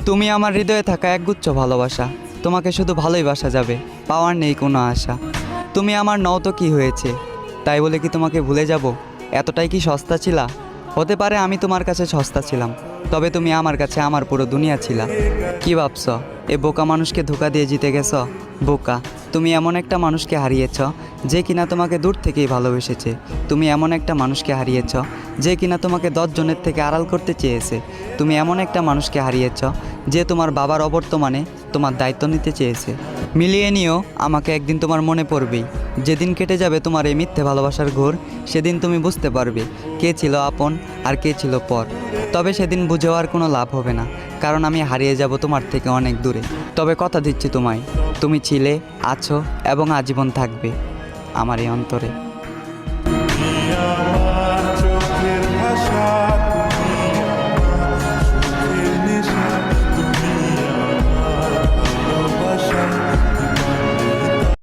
তুমি আমার হৃদয়ে থাকা একগুচ্ছ ভালোবাসা, তোমাকে শুধু ভালোই বাসা যাবে, পাওয়ার নেই কোনো আশা। তুমি আমার নও তো কী হয়েছে, তাই বলে কি তোমাকে ভুলে যাব? এতটাই কি সস্তা ছিলা? হতে পারে আমি তোমার কাছে সস্তা ছিলাম, তবে তুমি আমার কাছে আমার পুরো দুনিয়া ছিলা। কি ভাবছ, এ বোকা মানুষকে ধোকা দিয়ে জিতে গেছ? বোকা, তুমি এমন একটা মানুষকে হারিয়েছ যে কিনা তোমাকে দূর থেকেই ভালোবেসেছে। তুমি এমন একটা মানুষকে হারিয়েছ যে কিনা তোমাকে 10 জনের থেকে আড়াল করতে চেয়েছে। তুমি এমন একটা মানুষকে হারিয়েছ যে তোমার বাবার অবর্তমানে তোমার দায়িত্ব নিতে চেয়েছে। মিলিয়ে নিও, আমাকে একদিন তোমার মনে পড়বেই। যেদিন কেটে যাবে তোমার এই মিথ্যে ভালোবাসার ঘোর, সেদিন তুমি বুঝতে পারবে কে ছিল আপন আর কে ছিল পর। তবে সেদিন বুঝেও আর কোনো লাভ হবে না, কারণ আমি হারিয়ে যাব তোমার থেকে অনেক দূরে। তবে কথা দিচ্ছি তোমায়, তুমি ছিলে, আছো এবং আজীবন থাকবে আমার এই অন্তরে।